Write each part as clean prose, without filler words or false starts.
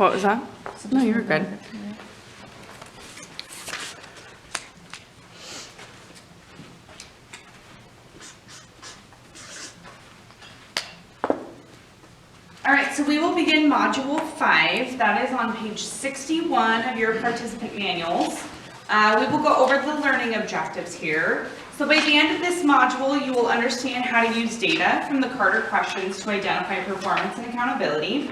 What was that? No, you were good. All right, so we will begin Module 5. That is on page 61 of your participant manuals. We will go over the learning objectives here. So by the end of this module, you will understand how to use data from the Carter questions to identify performance and accountability.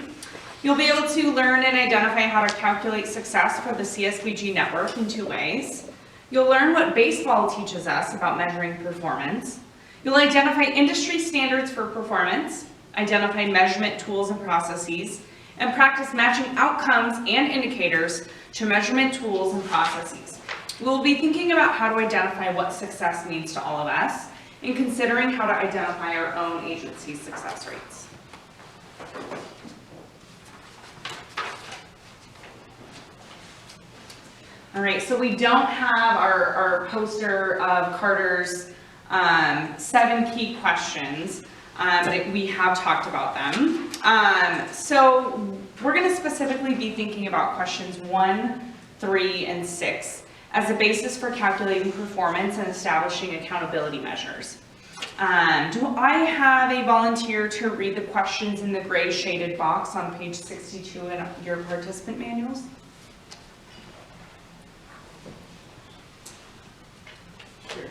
You'll be able to learn and identify how to calculate success for the CSBG network in 2 ways. You'll learn what baseball teaches us about measuring performance. You'll identify industry standards for performance, identify measurement tools and processes, and practice matching outcomes and indicators to measurement tools and processes. We'll be thinking about how to identify what success means to all of us and considering how to identify our own agency's success rates. All right, so we don't have our poster of Carter's 7 key questions, but we have talked about them. So we're going to specifically be thinking about questions 1, 3, and 6 as a basis for calculating performance and establishing accountability measures. Do I have a volunteer to read the questions in the gray shaded box on page 62 in your participant manuals? Sure.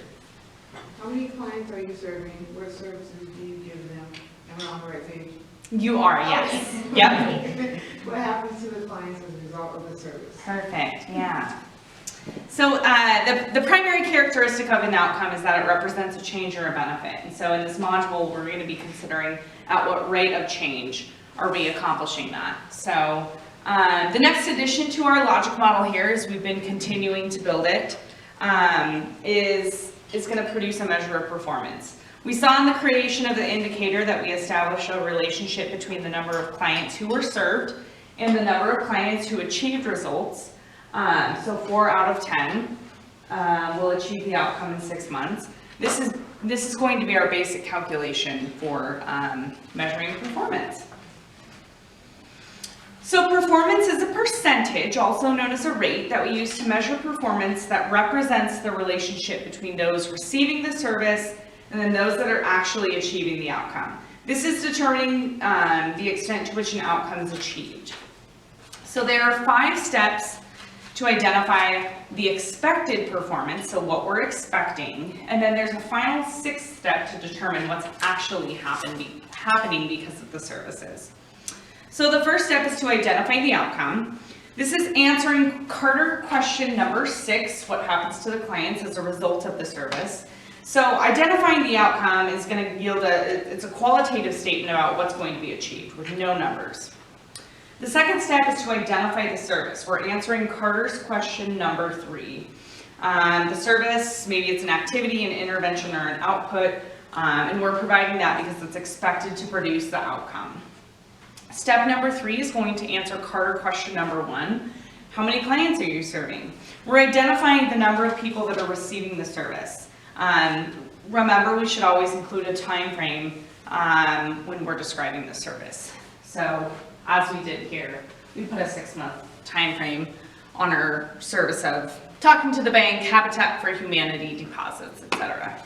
How many clients are you serving? What services do you give them? Am I on the right page? You are, yes. Yep. What happens to the clients as a result of the service? Perfect, yeah. So the primary characteristic of an outcome is that it represents a change or a benefit. And so in this module, we're going to be considering at what rate of change are we accomplishing that. So the next addition to our logic model here, as we've been continuing to build it, is going to produce a measure of performance. We saw in the creation of the indicator that we established a relationship between the number of clients who were served and the number of clients who achieved results. So 4 out of 10 will achieve the outcome in 6 months. This is going to be our basic calculation for measuring performance. So performance is a percentage, also known as a rate, that we use to measure performance that represents the relationship between those receiving the service and then those that are actually achieving the outcome. This is determining the extent to which an outcome is achieved. So there are 5 steps to identify the expected performance, so what we're expecting, and then there's a final 6th step to determine what's actually happening because of the services. So the first step is to identify the outcome. This is answering Carter question number 6, what happens to the clients as a result of the service. So identifying the outcome is going to yield it's a qualitative statement about what's going to be achieved with no numbers. The second step is to identify the service. We're answering Carter's question number 3. The service, maybe it's an activity, an intervention, or an output, and we're providing that because it's expected to produce the outcome. Step number 3 is going to answer Carter question number 1. How many clients are you serving? We're identifying the number of people that are receiving the service. Remember, we should always include a time frame when we're describing the service. So as we did here, we put a 6-month time frame on our service of talking to the bank, Habitat for Humanity, deposits, etc.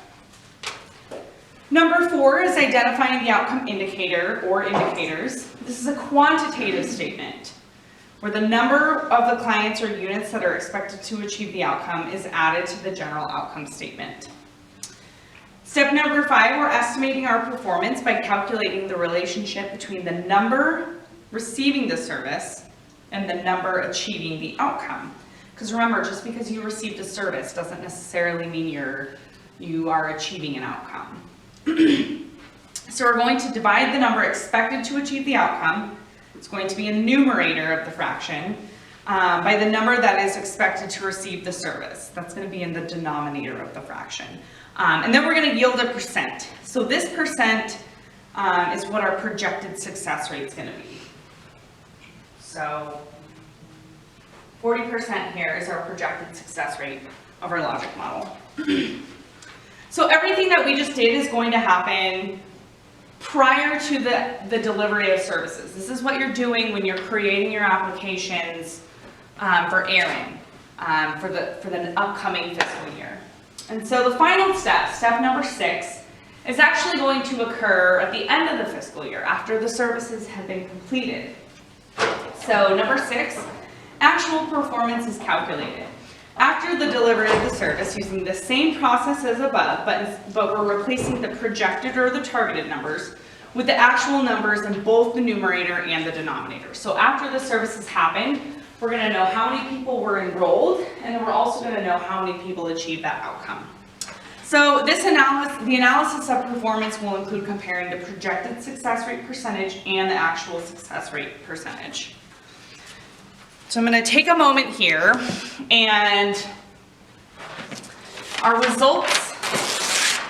Number 4 is identifying the outcome indicator or indicators. This is a quantitative statement where the number of the clients or units that are expected to achieve the outcome is added to the general outcome statement. Step number 5, we're estimating our performance by calculating the relationship between the number receiving the service and the number achieving the outcome. Because remember, just because you received a service doesn't necessarily mean you are achieving an outcome. So we're going to divide the number expected to achieve the outcome, it's going to be a numerator of the fraction, by the number that is expected to receive the service. That's going to be in the denominator of the fraction. And then we're going to yield a percent. So this percent is what our projected success rate is going to be. So 40% here is our projected success rate of our logic model. So everything that we just did is going to happen prior to the delivery of services. This is what you're doing when you're creating your applications for airing for the upcoming fiscal year. And so the final step number 6, is actually going to occur at the end of the fiscal year after the services have been completed. So number 6, actual performance is calculated. After the delivery of the service, using the same process as above, but we're replacing the projected or the targeted numbers with the actual numbers in both the numerator and the denominator. So after the services happen, we're going to know how many people were enrolled, and then we're also going to know how many people achieved that outcome. So the analysis of performance will include comparing the projected success rate percentage and the actual success rate percentage. So I'm going to take a moment here, and our results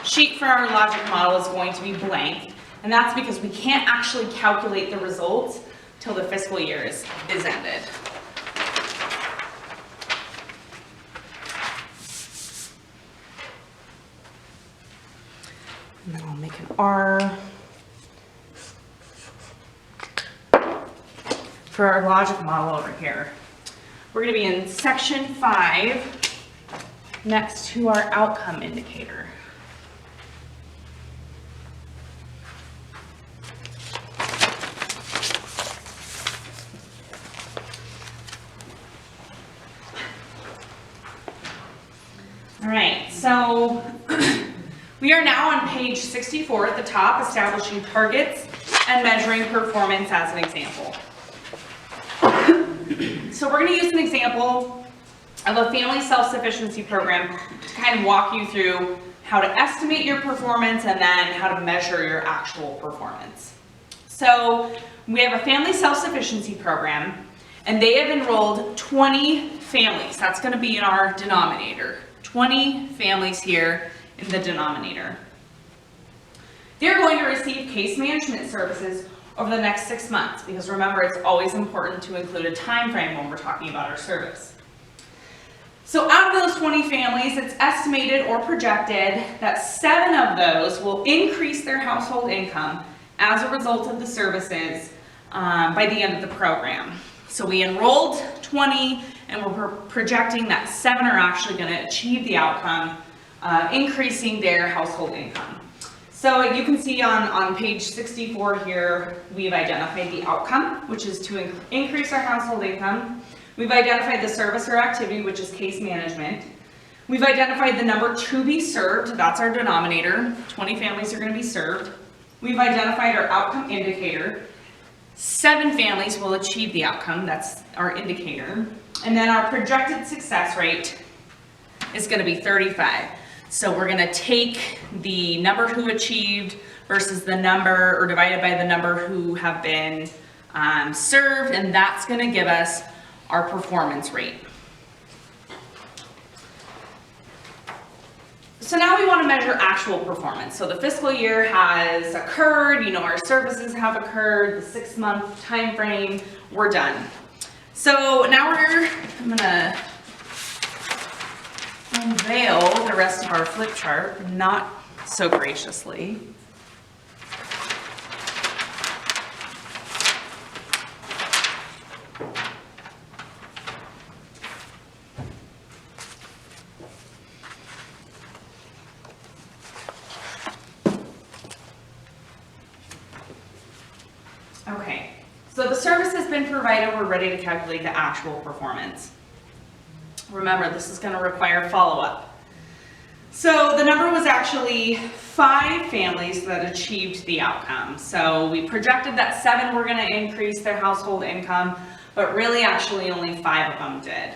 sheet for our logic model is going to be blank, and that's because we can't actually calculate the results till the fiscal year is ended. And then I'll make an R for our logic model over here. We're going to be in section 5 next to our outcome indicator. All right, so we are now on page 64 at the top, establishing targets and measuring performance as an example. So we're going to use an example of a family self-sufficiency program to kind of walk you through how to estimate your performance and then how to measure your actual performance. So we have a family self-sufficiency program, and they have enrolled 20 families. That's going to be in our denominator. 20 families here in the denominator. They're going to receive case management services over the next 6 months, because remember, it's always important to include a time frame when we're talking about our service. So out of those 20 families, it's estimated or projected that 7 of those will increase their household income as a result of the services by the end of the program. So we enrolled 20, and we're projecting that 7 are actually going to achieve the outcome, increasing their household income. So you can see on page 64 here, we've identified the outcome, which is to increase our household income. We've identified the service or activity, which is case management. We've identified the number to be served, that's our denominator. 20 families are going to be served. We've identified our outcome indicator. 7 families will achieve the outcome, that's our indicator. And then our projected success rate is going to be 35. So we're going to take the number who achieved versus the number, or divided by the number who have been served, and that's going to give us our performance rate. So now we want to measure actual performance. So the fiscal year has occurred, our services have occurred, the 6-month time frame, we're done. So now I'm going to unveil the rest of our flip chart, not so graciously. Okay, so the service has been provided, we're ready to calculate the actual performance. Remember, this is going to require follow-up. So the number was actually 5 families that achieved the outcome. So we projected that 7 were going to increase their household income, but really actually only 5 of them did.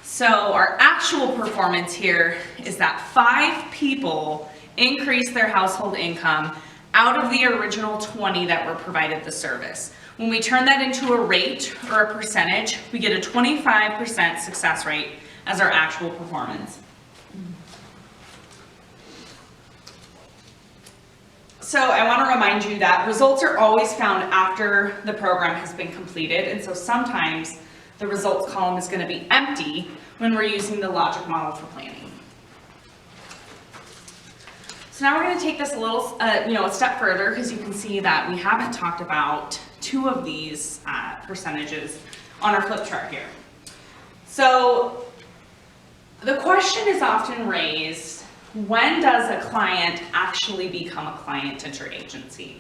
So our actual performance here is that 5 people increased their household income out of the original 20 that were provided the service. When we turn that into a rate or a percentage, we get a 25% success rate as our actual performance. So I want to remind you that results are always found after the program has been completed, and so sometimes the results column is going to be empty when we're using the logic model for planning. So now we're going to take this a little, a step further, because you can see that we haven't talked about two of these percentages on our flip chart here. So the question is often raised, when does a client actually become a client at your agency?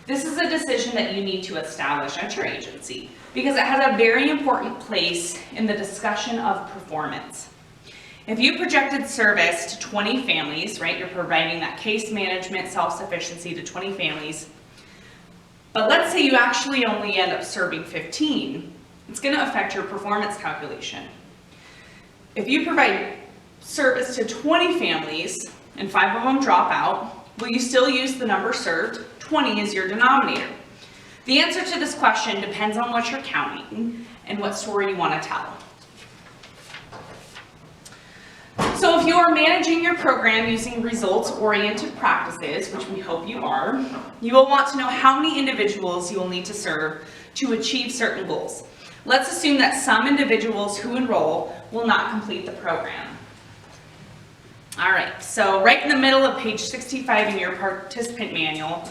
This is a decision that you need to establish at your agency because it has a very important place in the discussion of performance. If you projected service to 20 families, right, you're providing that case management self-sufficiency to 20 families, but let's say you actually only end up serving 15, it's going to affect your performance calculation. If you provide service to 20 families and 5 of them drop out, will you still use the number served? 20 is your denominator. The answer to this question depends on what you're counting and what story you want to tell. So if you are managing your program using results-oriented practices, which we hope you are, you will want to know how many individuals you will need to serve to achieve certain goals. Let's assume that some individuals who enroll will not complete the program. All right, so right in the middle of page 65 in your participant manual,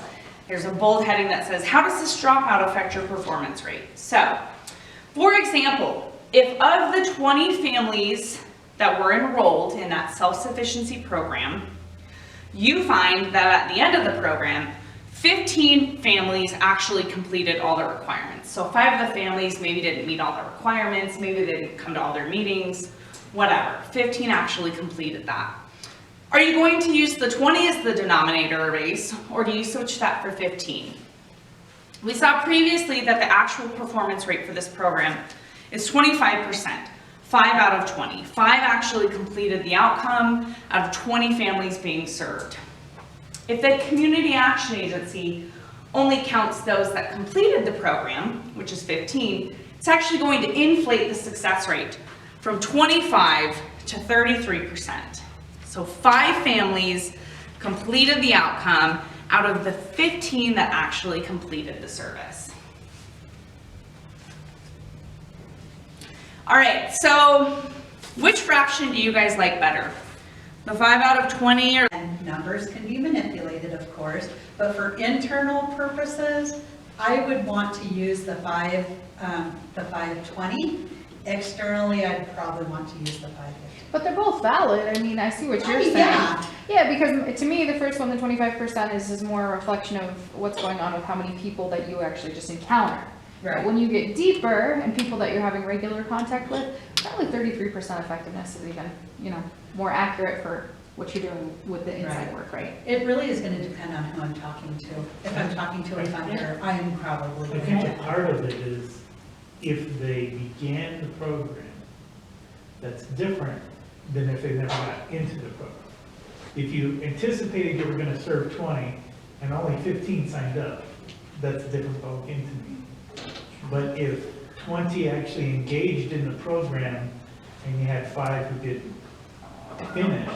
there's a bold heading that says, how does this dropout affect your performance rate? So, for example, if of the 20 families that were enrolled in that self-sufficiency program, you find that at the end of the program, 15 families actually completed all the requirements. So 5 of the families maybe didn't meet all the requirements, maybe they didn't come to all their meetings, whatever. 15 actually completed that. Are you going to use the 20 as the denominator erase, or do you switch that for 15? We saw previously that the actual performance rate for this program is 25%, 5 out of 20. 5 actually completed the outcome out of 20 families being served. If the Community Action Agency only counts those that completed the program, which is 15, it's actually going to inflate the success rate from 25 to 33%. So 5 families completed the outcome out of the 15 that actually completed the service. All right, so which fraction do you guys like better? The 5 out of 20 or? And numbers can be manipulated, of course, but for internal purposes, I would want to use the 520. Externally, I'd probably want to use the 550. But they're both valid. I mean, I see what you're saying. Yeah. Yeah, because to me, the first one, the 25%, is more a reflection of what's going on with how many people that you actually just encounter. Right. But when you get deeper and people that you're having regular contact with, probably 33% effectiveness is even, more accurate for what you're doing with the inside Right. work, right? It really is going to depend on who I'm talking to. If I'm talking to a funder, I'm probably I going think to. a part of it is if they began the program, that's different than if they never got into the program. If you anticipated you were going to serve 20 and only 15 signed up, that's a different ballgame to me. But if 20 actually engaged in the program and you had 5 who didn't finish,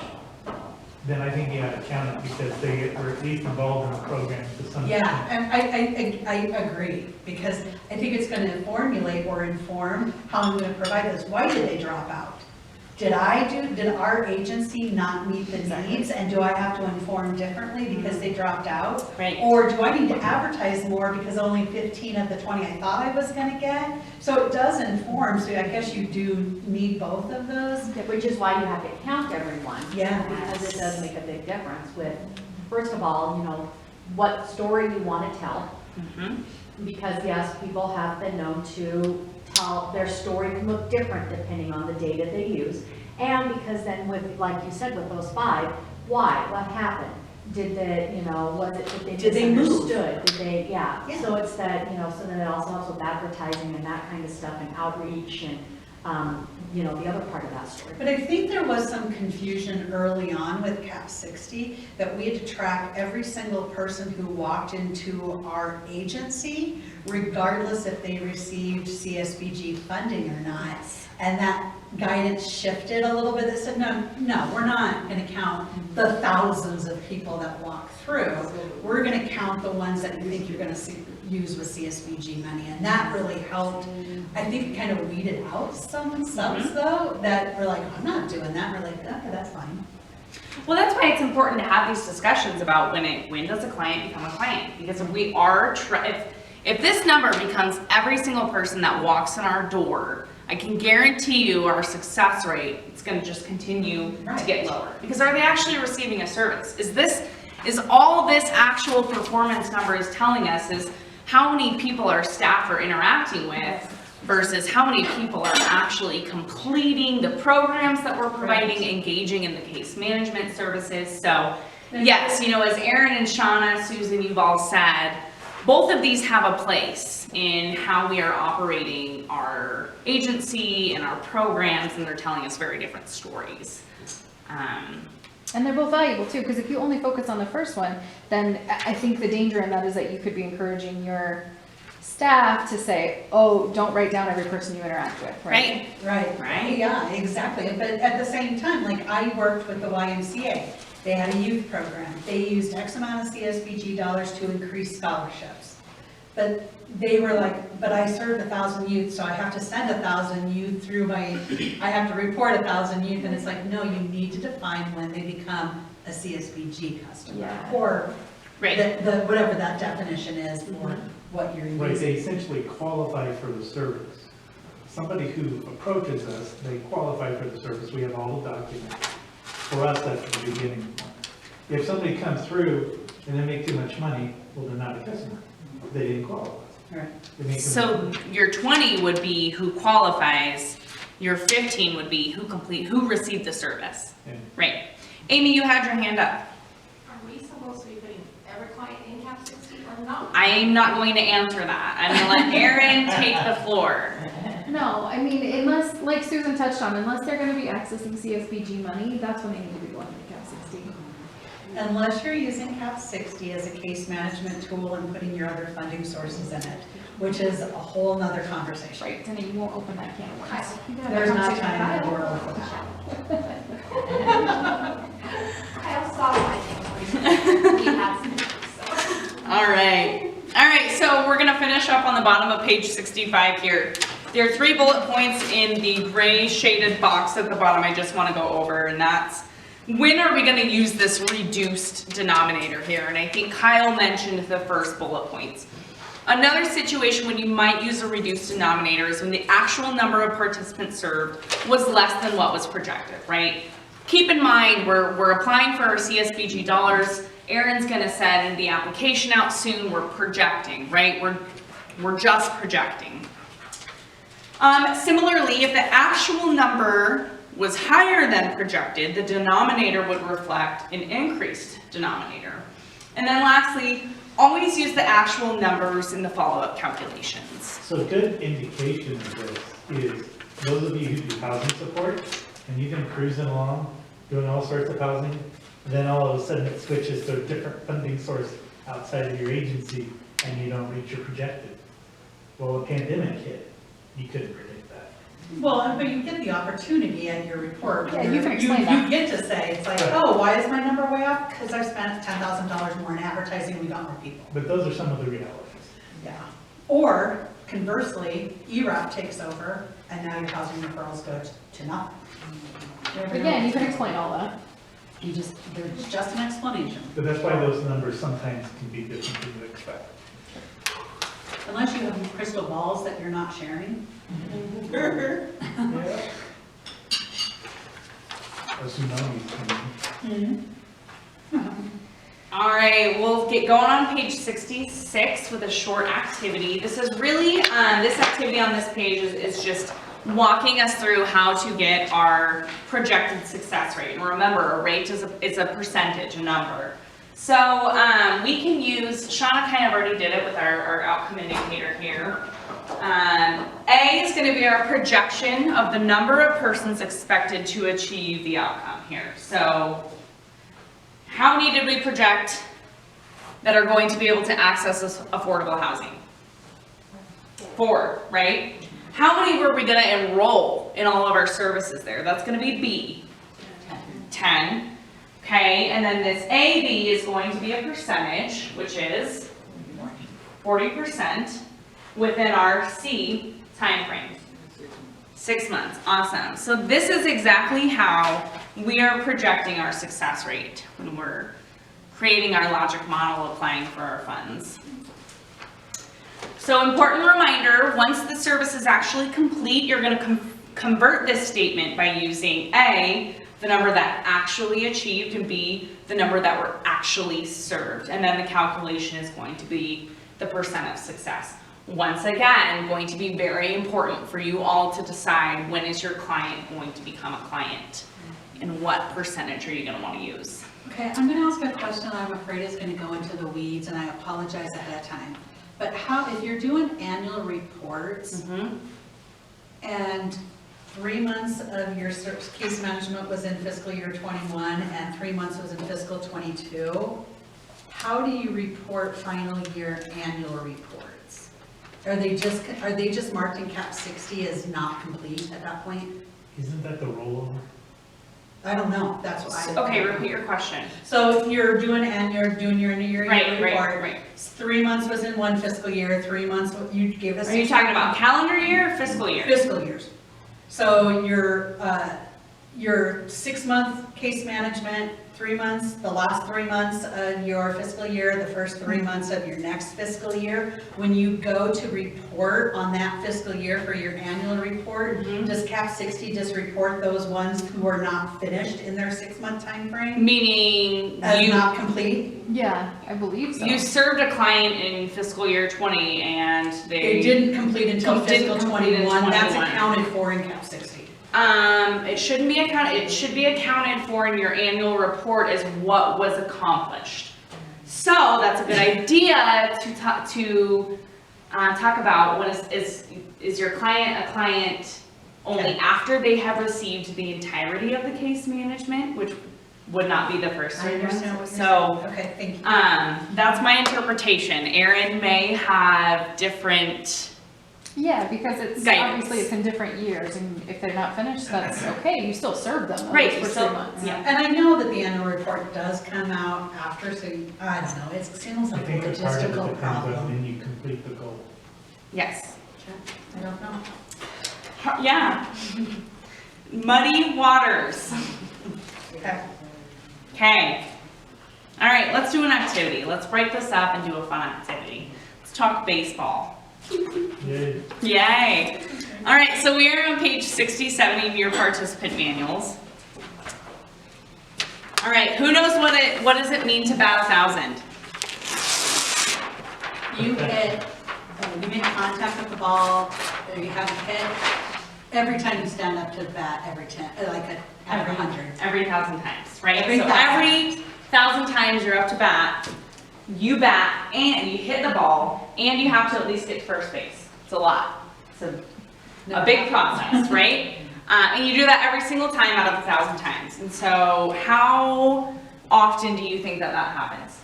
then I think you ought to count it because they were at least involved in the program to some extent. Yeah, and I agree, because I think it's going to formulate or inform how I'm going to provide this. Why did they drop out? Did our agency not meet the needs, and do I have to inform differently because they dropped out? Right. Or do I need to advertise more because only 15 of the 20 I thought I was going to get? So it does inform, so I guess you do need both of those. Which is why you have to count everyone. Yeah. Because it does make a big difference with, first of all, what story you want to tell. Mm-hmm. Because yes, people have been known to tell their story can look different depending on the data they use. And because then with, like you said, with those 5, why? What happened? Did they, was it that they Did they move? misunderstood? Did they, yeah. Yeah. So it's that, so then it also helps with advertising and that kind of stuff and outreach and, the other part of that story. But I think there was some confusion early on with CAP 60 that we had to track every single person who walked into our agency, regardless if they received CSBG funding or not. And that guidance shifted a little bit. They said, no, we're not going to count the thousands of people that walk through. We're going to count the ones that you think you're going to use with CSBG money. And that really helped. I think it kind of weeded out some subs though, that were like, I'm not doing that. We're like, okay, that's fine. Well, that's why it's important to have these discussions about when does a client become a client? Because if we are, if this number becomes every single person that walks in our door, I can guarantee you our success rate, it's gonna just continue to get lower. Because are they actually receiving a service? Is all this actual performance number is telling us is how many people our staff are interacting with versus how many people are actually completing the programs that we're providing, engaging in the case management services. So yes, you know, as Erin and Shauna, Susan, you've all said, both of these have a place in how we are operating our agency and our programs, and they're telling us very different stories. And they're both valuable too, because if you only focus on the first one, then I think the danger in that is that you could be encouraging your staff to say, oh, don't write down every person you interact with, right? Right. Yeah, exactly. But at the same time, like I worked with the YMCA. They had a youth program. They used X amount of CSBG dollars to increase scholarships. But they were like, but I served 1,000 youth, so I have to send 1,000 youth through I have to report 1,000 youth. And it's like, no, you need to define when they become a CSBG customer. Yeah. Or Right. the whatever that definition is for what you're using. Right, they essentially qualify for the service. Somebody who approaches us, they qualify for the service, we have all the documents. For us, that's the beginning point. If somebody comes through and they make too much money, well, they're not a customer. They didn't qualify. Right. They make So your 20 would be who qualifies, your 15 would be who received the service. Yeah. Right. Amy, you had your hand up. Are we supposed to be putting every client in CAP 60 or not? I am not going to answer that. I'm gonna let Erin take the floor. No, I mean, unless, like Susan touched on, unless they're gonna be accessing CSBG money, that's when they need to be going to CAP 60. Unless you're using CAP 60 as a case management tool and putting your other funding sources in it, which is a whole nother conversation. Right, and you won't open that can of worms. You gotta There's have a not conversation time in the about world for that. I saw my thing. We had some, so. All right, so we're gonna finish up on the bottom of page 65 here. There are 3 bullet points in the gray shaded box at the bottom I just wanna go over, and that's when are we gonna use this reduced denominator here? And I think Kyle mentioned the first bullet points. Another situation when you might use a reduced denominator is when the actual number of participants served was less than what was projected, right? Keep in mind, we're applying for our CSBG dollars. Erin's gonna send the application out soon. We're projecting, right? We're just projecting. Similarly, if the actual number was higher than projected, the denominator would reflect an increased denominator. And then lastly, always use the actual numbers in the follow-up calculations. So a good indication of this is those of you who do housing support, and you've been cruising along, doing all sorts of housing, and then all of a sudden it switches to a different funding source outside of your agency, and you don't reach your projected. Well, a pandemic hit, you couldn't predict that. Well, but you get the opportunity at your report. Yeah, where you can explain that. You get to say, it's like, oh, why is my number way off? Because I spent $10,000 more in advertising, we got more people. But those are some of the realities. Yeah. Or conversely, ERAP takes over, and now your housing referrals go to nothing. Again, you can explain all that. There's just an explanation. But that's why those numbers sometimes can be different than you expect. Unless you have crystal balls that you're not sharing. Yeah. A tsunami's coming. All right, we'll get going on page 66 with a short activity. This is really, this activity on this page is just walking us through how to get our projected success rate. And remember, a rate is a percentage, a number. So we can use, Shauna kind of already did it with our outcome indicator here. A is going to be our projection of the number of persons expected to achieve the outcome here. So how many did we project that are going to be able to access this affordable housing? 4, right? How many were we going to enroll in all of our services there? That's going to be B. 10. Okay, and then this AB is going to be a percentage, which is 40% within our C time frame. 6 months, awesome. So this is exactly how we are projecting our success rate when we're creating our logic model applying for our funds. So important reminder, once the service is actually complete, you're going to convert this statement by using A, the number that actually achieved, and B, the number that were actually served. And then the calculation is going to be the percent of success. Once again, going to be very important for you all to decide when is your client going to become a client and what percentage are you going to want to use. Okay, I'm going to ask a question I'm afraid is going to go into the weeds, and I apologize ahead of time. But how, if you're doing annual reports, and 3 months of your case management was in fiscal year 21 and 3 months was in fiscal 22, how do you report final year annual reports? Are they just marked in cap 60 as not complete at that point? Isn't that the rollover? I don't know, that's what I. Okay, repeat your question. So if you're doing your year Right. report, 3 months was in one fiscal year, 3 months, you gave us. Are you talking about calendar year or fiscal year? Fiscal years. So your 6 month case management, 3 months, the last 3 months of your fiscal year, the first 3 months of your next fiscal year, when you go to report on that fiscal year for your annual report, does cap 60 just report those ones who are not finished in their 6 month time frame Meaning as not complete? Yeah, I believe so. you served a client in fiscal year 20 and They didn't complete until Didn't fiscal complete in 21, that's 21. accounted for in cap 60. It shouldn't be accounted, it should be accounted for in your annual report as what was accomplished. So that's a good idea to talk about when is your client a client only after they have received the entirety of the case management, which would not be the first I 3 months. understand what you're So, saying. Okay, thank you. that's my interpretation. Erin may have different. Yeah, because it's Guidance. obviously it's in different years, and if they're not finished, that's okay. You still serve them Right, for you 3 still- months. yeah. And I know that the annual report does come out after, so I don't know, it seems I like a think that part of it logistical depends on problem. when you complete the goal. Yes. I don't know. Yeah. Muddy waters. Okay. Okay. All right, let's do an activity. Let's break this up and do a fun activity. Let's talk baseball. Yay. Yay. All right, so we are on page 67 of your participant manuals. All right, who knows what does it mean to bat 1,000? You hit, you make contact with the ball, or you have a hit, every time you stand up to the bat, every 10, every 100. Every 1,000 times, right? Every So 1,000. every 1,000 times you're up to bat, you bat and you hit the ball, and you have to at least get to first base. It's a lot. It's a big process, right? And you do that every single time out of 1,000 times. And so how often do you think that happens?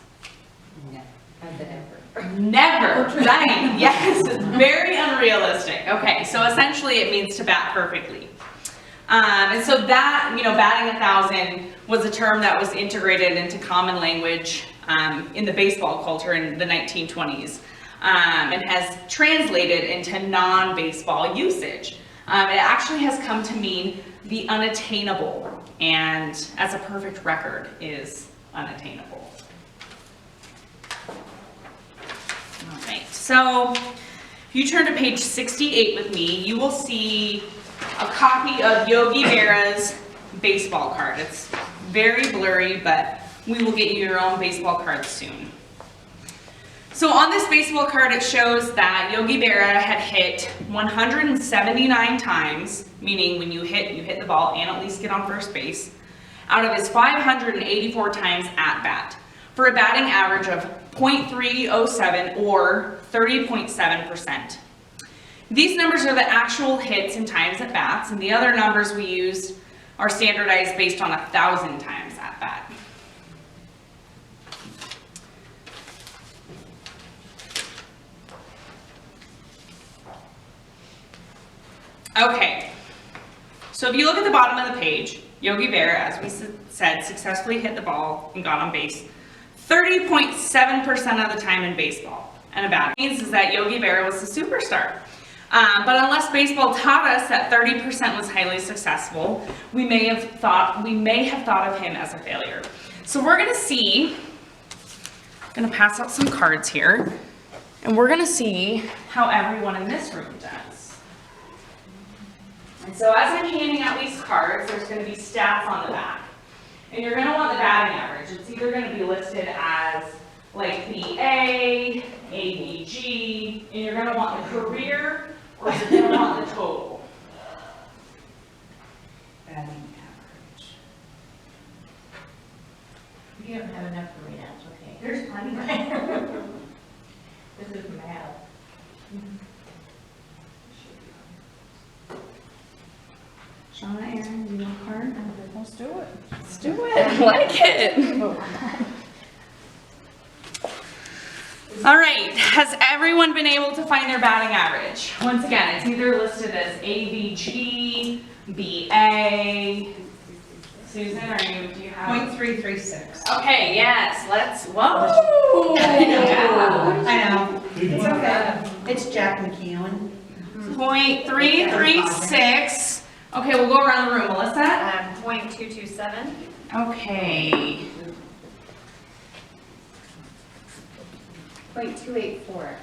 Never, right? Yes, it's very unrealistic. Okay, so essentially it means to bat perfectly. And so that, batting 1,000 was a term that was integrated into common language in the baseball culture in the 1920s and has translated into non-baseball usage. It actually has come to mean the unattainable, and as a perfect record is unattainable. All right, so if you turn to page 68 with me, you will see a copy of Yogi Berra's baseball card. It's very blurry, but we will get you your own baseball card soon. So on this baseball card, it shows that Yogi Berra had hit 179 times, meaning when you hit the ball and at least get on first base, out of his 584 times at bat, for a batting average of .307 or 30.7%. These numbers are the actual hits and times at bats, and the other numbers we used are standardized based on 1,000 times at bat. Okay, so if you look at the bottom of the page, Yogi Berra, as we said, successfully hit the ball and got on base 30.7% of the time in baseball. And a bat means is that Yogi Berra was a superstar. But unless baseball taught us that 30% was highly successful, we may have thought of him as a failure. So we're gonna see, I'm gonna pass out some cards here, and we're gonna see how everyone in this room does. And so as I'm handing out these cards, there's gonna be stats on the back. And you're gonna want the batting average. It's either gonna be listed as like the A, B, G, and you're gonna want the career, or you're gonna want the total. Batting average. You don't have enough for me, that's okay. There's plenty. This is math. Shauna, Aaron, do you want a card? Let's do it. Let's do it. I like it. All right, has everyone been able to find their batting average? Once again, it's either listed as ABG, BA. Susan, do you have? .336. Okay, yes, let's, whoa. I know. It's okay. It's Jack McKeown. .336. Okay, we'll go around the room. Melissa? .227. Okay. .284.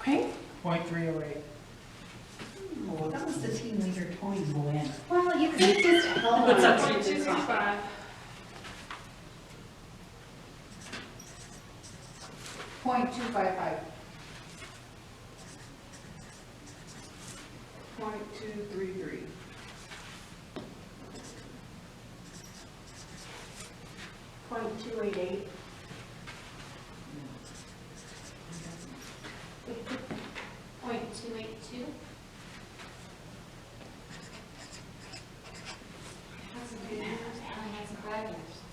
Okay. .308. Oh, that was the team leader, Tony Gwen. Well, you could just help. What's up, us. Susan? .255. .233. .288. .282.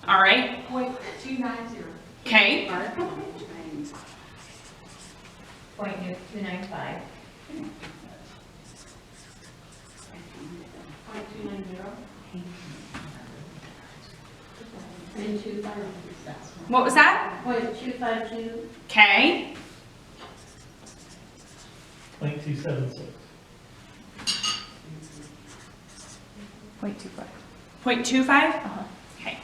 All right. .290. Okay. .295. What was that? .252. Okay. .276. 0.25. 0.25? Okay.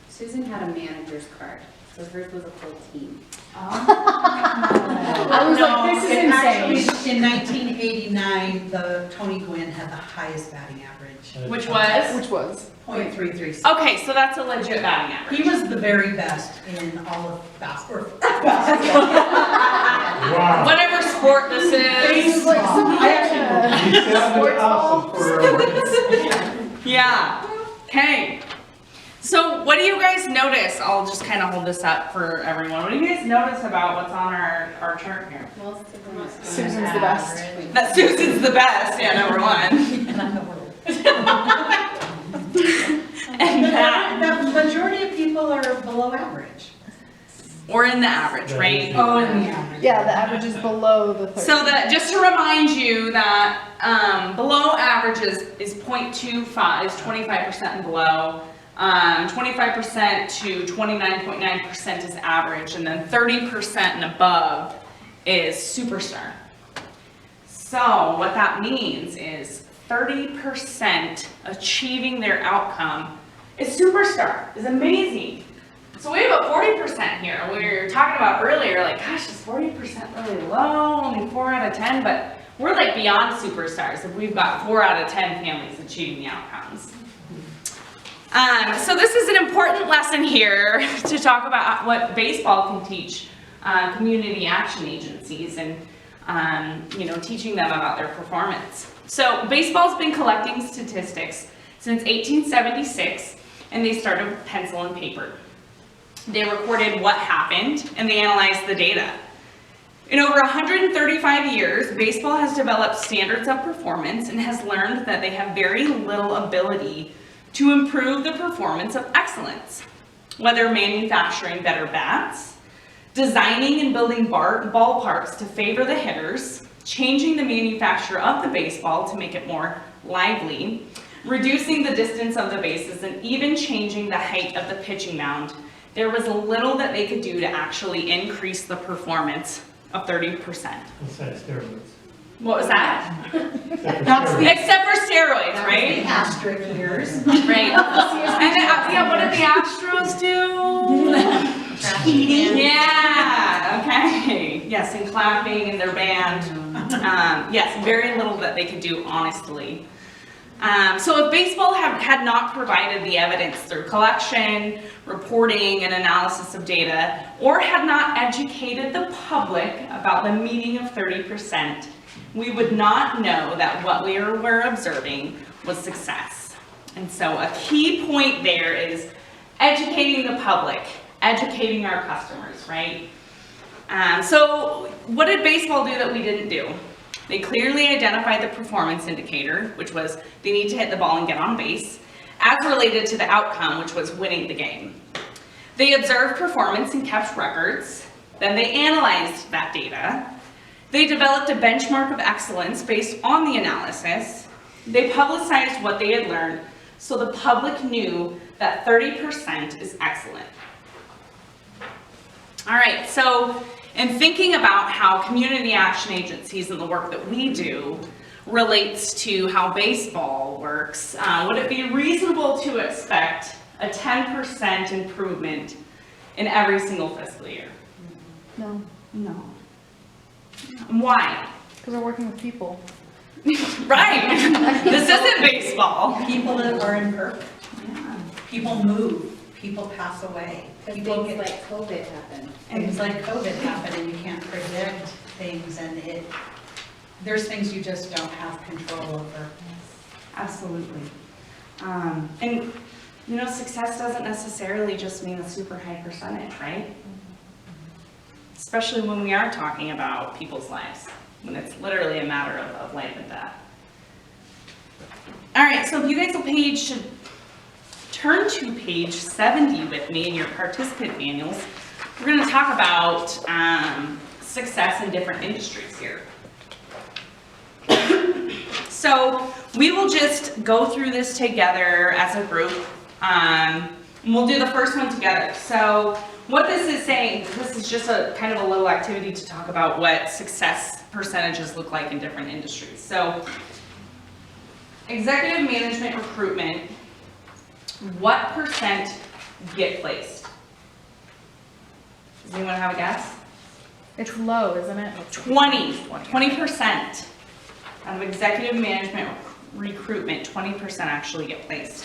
Susan had a manager's card, so hers was a full team. I was like, this is insane. Actually, in 1989, the Tony Gwynn had the highest batting average, Which was? Which was? .336. Okay, so that's a legit batting average. He was the very best in all of basketball. Wow. Whatever sport this is. I actually, You sounded awesome forever. Yeah. Okay. So what do you guys notice? I'll just kind of hold this up for everyone. What do you guys notice about what's on our chart here? Susan's the best. That Susan's the best, yeah, number one. and I'm the world. And that, The majority of people are below average. or in the average, right? Oh, and the average. Yeah, the average is below the 30. So that, just to remind you that below average is 0.25, is 25% and below. 25% to 29.9% is average, and then 30% and above is superstar. So what that means is 30% achieving their outcome is superstar, is amazing. So we have a 40% here. We were talking about earlier, like, gosh, is 40% really low? Only 4 out of 10, but we're like beyond superstars if we've got 4 out of 10 families achieving the outcomes. So this is an important lesson here to talk about what baseball can teach community action agencies and teaching them about their performance. So baseball's been collecting statistics since 1876, and they started with pencil and paper. They recorded what happened, and they analyzed the data. In over 135 years, baseball has developed standards of performance and has learned that they have very little ability to improve the performance of excellence, whether manufacturing better bats, designing and building ballparks to favor the hitters, changing the manufacture of the baseball to make it more lively, reducing the distance of the bases, and even changing the height of the pitching mound. there was little that they could do to actually increase the performance of 30%. Besides steroids. What was that? Except for steroids. Except for steroids, The right? asterisk years. Right. And yeah, what did the Astros do? Cheating. Yeah, okay. Yes, and clapping and their band. Yes, very little that they could do, honestly. So if baseball had not provided the evidence through collection, reporting, and analysis of data, or had not educated the public about the meaning of 30%, we would not know that what we were observing was success. And so a key point there is educating the public, educating our customers, right? So what did baseball do that we didn't do? They clearly identified the performance indicator, which was they need to hit the ball and get on base, as related to the outcome, which was winning the game. They observed performance and kept records. Then they analyzed that data. They developed a benchmark of excellence based on the analysis. They publicized what they had learned, so the public knew that 30% is excellent. All right, so in thinking about how community action agencies and the work that we do relates to how baseball works, would it be reasonable to expect a 10% improvement in every single fiscal year? No, No. Why? because we're working with people. Right, this isn't baseball. People that are imperfect. Yeah. People move. People pass away. People Things get, like COVID happened. things like COVID happen and you can't predict things and there's things you just don't have control over. Absolutely. And you know, success doesn't necessarily just mean a super high percentage, right? Especially when we are talking about people's lives, when it's literally a matter of life and death. All right, so if you guys will turn to page 70 with me in your participant manuals, we're going to talk about success in different industries here. So we will just go through this together as a group. And we'll do the first one together. So what this is saying, this is just a kind of a little activity to talk about what success percentages look like in different industries. So executive management recruitment, what percent get placed? Does anyone have a guess? It's low, isn't it? 20% out of executive management recruitment, 20% actually get placed.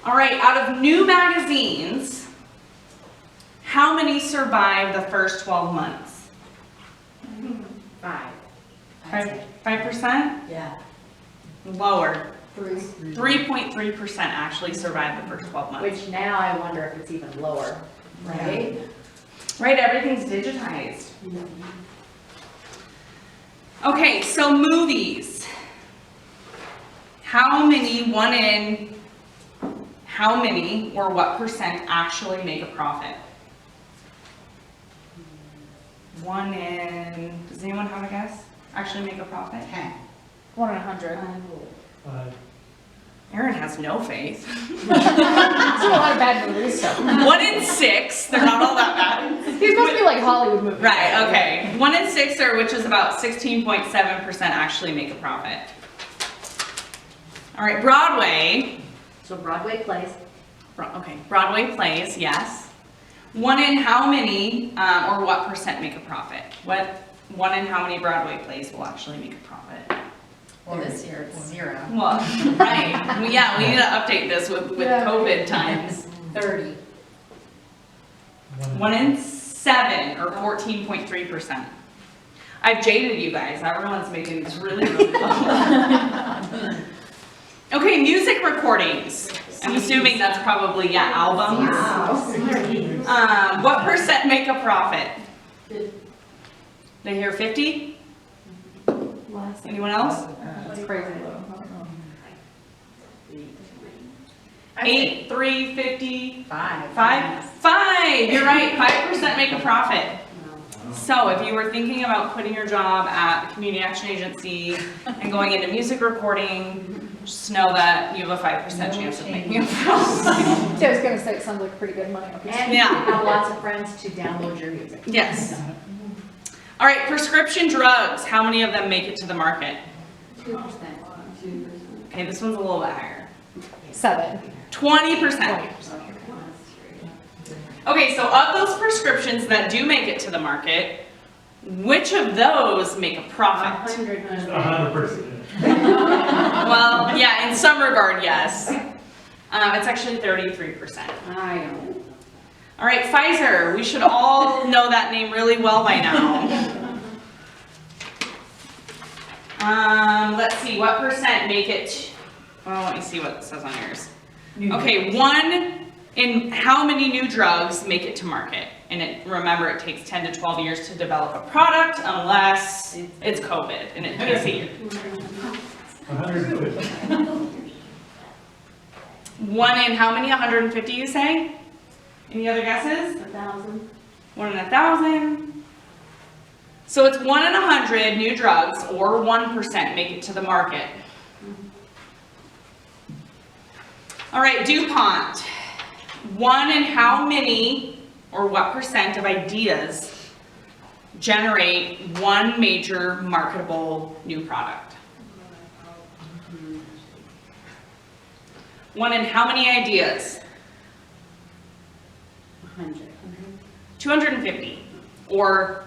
All right, out of new magazines, how many survive the first 12 months? 5. 5%? Yeah. Lower. 3. 3.3% actually survive the first 12 months. Which now I wonder if it's even lower, right? Right, everything's digitized. Okay, so movies. How many or what percent actually make a profit? Does anyone have a guess? Actually make a profit? Okay. 1 in 100. Aaron has no faith. There's a lot of bad movies, so. 1 in 6, they're not all that bad. These must be like Hollywood movies. Right, okay. 1 in 6, which is about 16.7%, actually make a profit. All right, Broadway. So Broadway plays. Okay, Broadway plays, yes. 1 in how many or what percent make a profit? 1 in how many Broadway plays will actually make a profit? Well, this year it's 0. Well, right. Yeah, we need to update this with Yeah. COVID times. 30. 1 in 7 or 14.3%. I've jaded you guys. Everyone's making this really, really low. Okay, music recordings. I'm assuming that's probably, yeah, albums. What percent make a profit? Did I hear 50? Less. Anyone else? That's crazy low. I don't know. 8, 3, 50, 5. 5. You're right, 5% make a profit. So if you were thinking about quitting your job at the community action agency and going into music recording, Just know that you have a 5% chance of making a profit. So I was gonna say, it sounds like pretty good money. And you Yeah. have lots of friends to download your music. Yes. All right, prescription drugs, how many of them make it to the market? 2%. Okay, this one's a little bit higher. 7. 20%. Okay, so of those prescriptions that do make it to the market, which of those make a profit? 100%. Well, yeah, in some regard, yes. It's actually 33%. I know. All right, Pfizer, we should all know that name really well by now. Let's see, what percent make it, well, let me see what it says on yours. Okay, 1 in how many new drugs make it to market? And remember, it takes 10 to 12 years to develop a product unless it's COVID and it takes a year. 150. 1 in how many? 150 you say? Any other guesses? 1,000. 1 in 1,000. So it's 1 in 100 new drugs, or 1% make it to the market. All right, DuPont. 1 in how many, or what percent of ideas generate one major marketable new product? 1 in how many ideas? 100. 250, or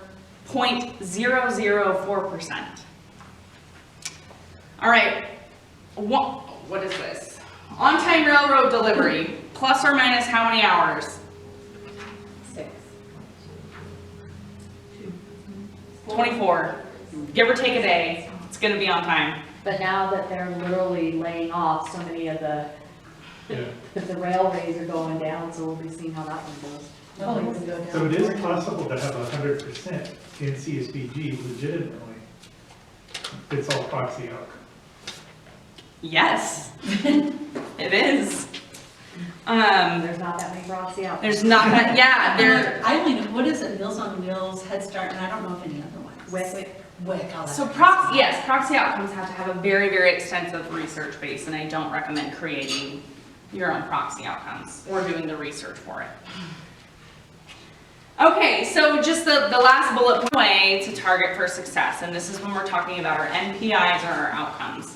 0.004%. All right, what is this? On-time railroad delivery, plus or minus how many hours? 6. 24. Give or take a day, it's gonna be on time. But now that they're literally laying off, so many of the railways are going down, so we'll be seeing how that one goes. So it is possible to have 100% in CSBG legitimately. It's all proxy outcome. Yes, it is. There's not that many proxy out there. There's not that, yeah, there. I only know, what is it, Meals on Wheels, Head Start, and I don't know of any other ones. WIC. So proxy outcomes have to have a very, very extensive research base, and I don't recommend creating your own proxy outcomes or doing the research for it. Okay, so just the last bullet point way to target for success, and this is when we're talking about our NPIs or our outcomes.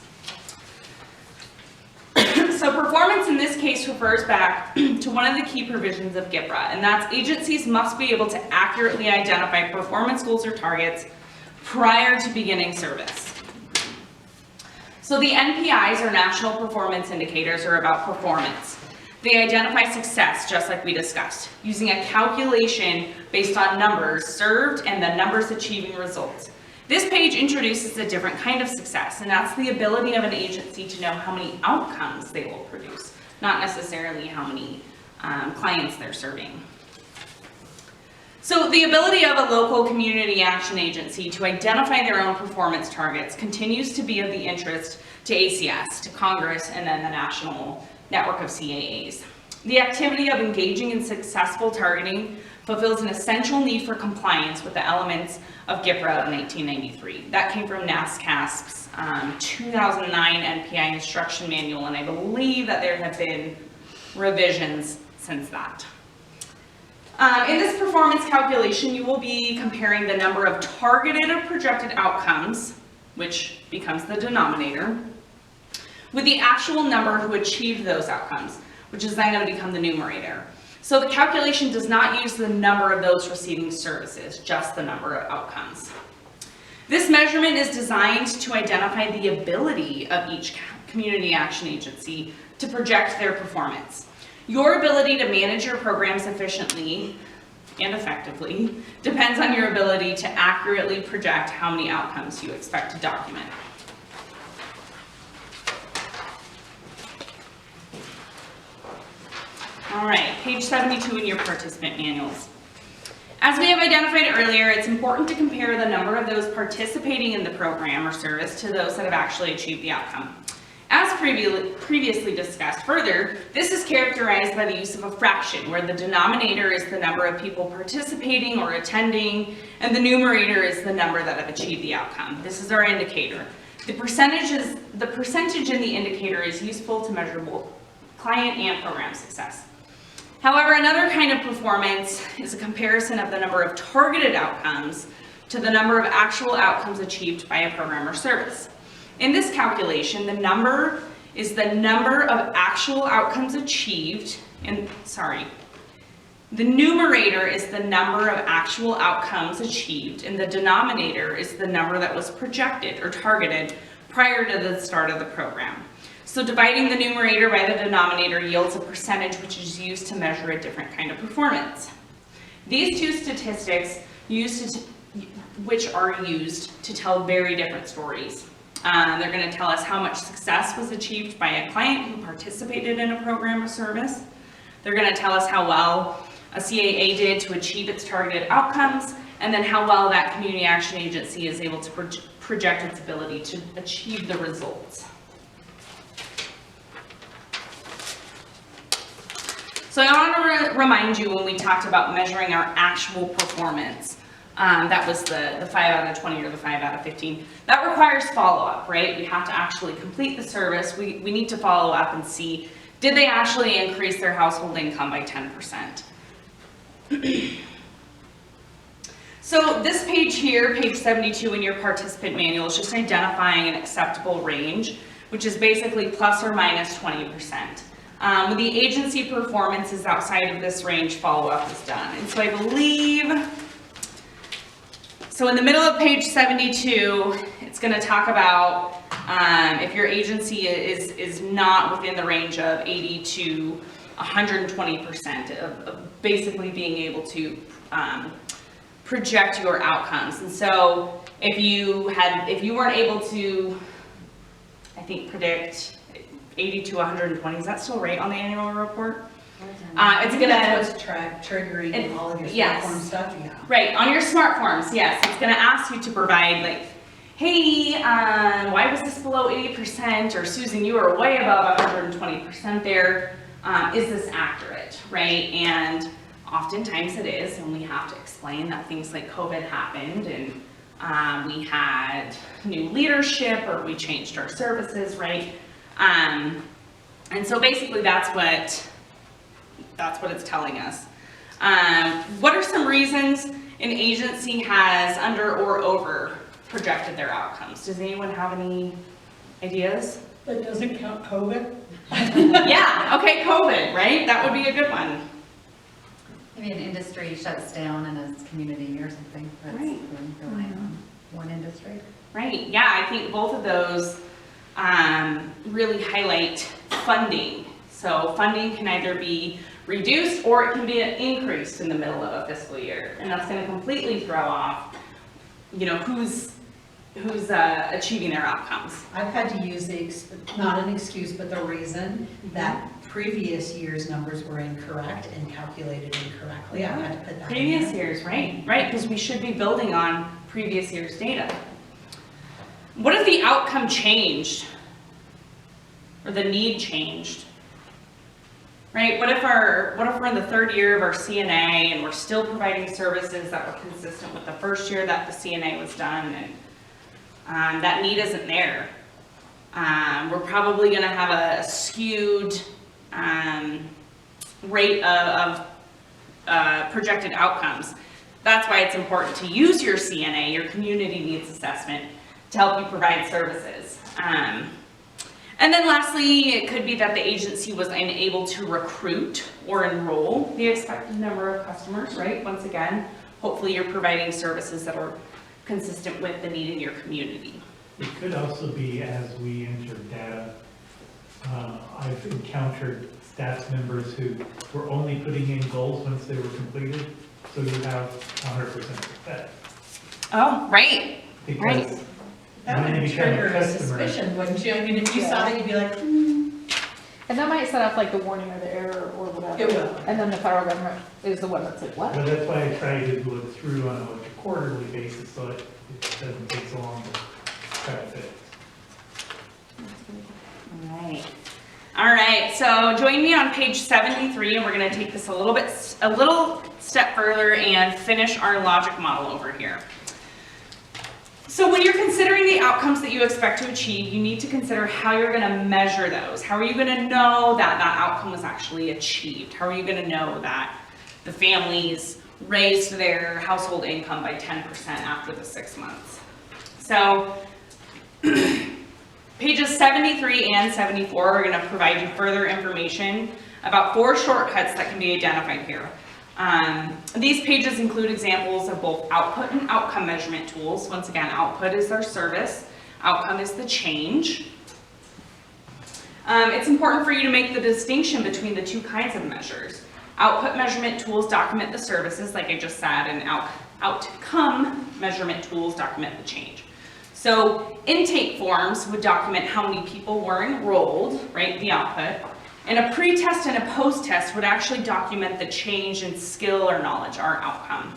So performance in this case refers back to one of the key provisions of GIPRA, and that's agencies must be able to accurately identify performance goals or targets prior to beginning service. So the NPIs, or National Performance Indicators, are about performance. They identify success, just like we discussed, using a calculation based on numbers served and the numbers achieving results. This page introduces a different kind of success, and that's the ability of an agency to know how many outcomes they will produce, not necessarily how many clients they're serving. So the ability of a local community action agency to identify their own performance targets continues to be of the interest to ACS, to Congress, and then the national network of CAAs. The activity of engaging in successful targeting fulfills an essential need for compliance with the elements of GIPRA of 1993. That came from NASCASP's 2009 NPI instruction manual, and I believe that there have been revisions since that. In this performance calculation, you will be comparing the number of targeted or projected outcomes, which becomes the denominator, with the actual number who achieved those outcomes, which is then going to become the numerator. So the calculation does not use the number of those receiving services, just the number of outcomes. This measurement is designed to identify the ability of each community action agency to project their performance. Your ability to manage your programs efficiently and effectively depends on your ability to accurately project how many outcomes you expect to document. All right, page 72 in your participant manuals. As we have identified earlier, it's important to compare the number of those participating in the program or service to those that have actually achieved the outcome. As previously discussed further, this is characterized by the use of a fraction, where the denominator is the number of people participating or attending, and the numerator is the number that have achieved the outcome. This is our indicator. The percentage in the indicator is useful to measure both client and program success. However, another kind of performance is a comparison of the number of targeted outcomes to the number of actual outcomes achieved by a program or service. In this calculation, the number is the number of actual outcomes achieved, the numerator is the number of actual outcomes achieved, and the denominator is the number that was projected or targeted prior to the start of the program. So dividing the numerator by the denominator yields a percentage which is used to measure a different kind of performance. These two statistics which are used to tell very different stories. They're going to tell us how much success was achieved by a client who participated in a program or service. They're going to tell us how well a CAA did to achieve its targeted outcomes, and then how well that community action agency is able to project its ability to achieve the results. So I want to remind you, when we talked about measuring our actual performance, that was the 5 out of 20 or the 5 out of 15. That requires follow-up, right? We have to actually complete the service. We need to follow up and see, did they actually increase their household income by 10%? So this page here, page 72 in your participant manual, is just identifying an acceptable range, which is basically plus or minus 20%. When the agency performance is outside of this range, follow-up is done. And so I believe, so in the middle of page 72, it's going to talk about if your agency is not within the range of 80 to 120% of basically being able to project your outcomes. And so if you weren't able to, I think, predict 80 to 120, is that still right on the annual report? It's gonna, That's what's triggering all of your yes. platform stuff, yeah. Right, on your smart forms, yes. It's gonna ask you to provide, like, hey, why was this below 80%? Or Susan, you were way above 120% there. Is this accurate, right? And oftentimes it is, and we have to explain that things like COVID happened, and we had new leadership, or we changed our services, right? And so basically that's what it's telling us. What are some reasons an agency has under or over projected their outcomes? Does anyone have any ideas? That doesn't count COVID? Yeah, okay, COVID, right? That would be a good one. Maybe an industry shuts down in a community or something that's Right. relying on one industry. Right, yeah, I think both of those really highlight funding. So funding can either be reduced or it can be increased in the middle of a fiscal year. And that's going to completely throw off, who's achieving their outcomes. I've had to use not an excuse, but the reason that previous year's numbers were incorrect and calculated incorrectly. I had to put that in Previous there. years, right, because we should be building on previous year's data. What if the outcome changed? Or the need changed? Right, what if we're in the third year of our CNA and we're still providing services that were consistent with the first year that the CNA was done, and that need isn't there? We're probably going to have a skewed rate of projected outcomes. That's why it's important to use your CNA, your community needs assessment, to help you provide services. And then lastly, it could be that the agency was unable to recruit or enroll the expected number of customers, right? Once again, hopefully you're providing services that are consistent with the need in your community. It could also be, as we enter data, I've encountered staff members who were only putting in goals once they were completed, so you have 100% success. Oh, right. Because That when would you become a trigger a customer, suspicion, wouldn't you? I mean, if you saw that, you'd be like, And that might set off like the warning or the error or whatever. It will. And then the federal government is the one that's like, what? But that's why I try to look through on a quarterly basis, so it doesn't take so long to try to fit. All right, so join me on page 73, and we're going to take this a little step further and finish our logic model over here. So when you're considering the outcomes that you expect to achieve, you need to consider how you're going to measure those. How are you going to know that that outcome was actually achieved? How are you going to know that the families raised their household income by 10% after the 6 months? So pages 73 and 74 are going to provide you further information about 4 shortcuts that can be identified here. These pages include examples of both output and outcome measurement tools. Once again, output is our service, outcome is the change. It's important for you to make the distinction between the 2 kinds of measures. Output measurement tools document the services, like I just said, and outcome measurement tools document the change. So intake forms would document how many people were enrolled, right, the output. And a pre-test and a post-test would actually document the change in skill or knowledge, our outcome.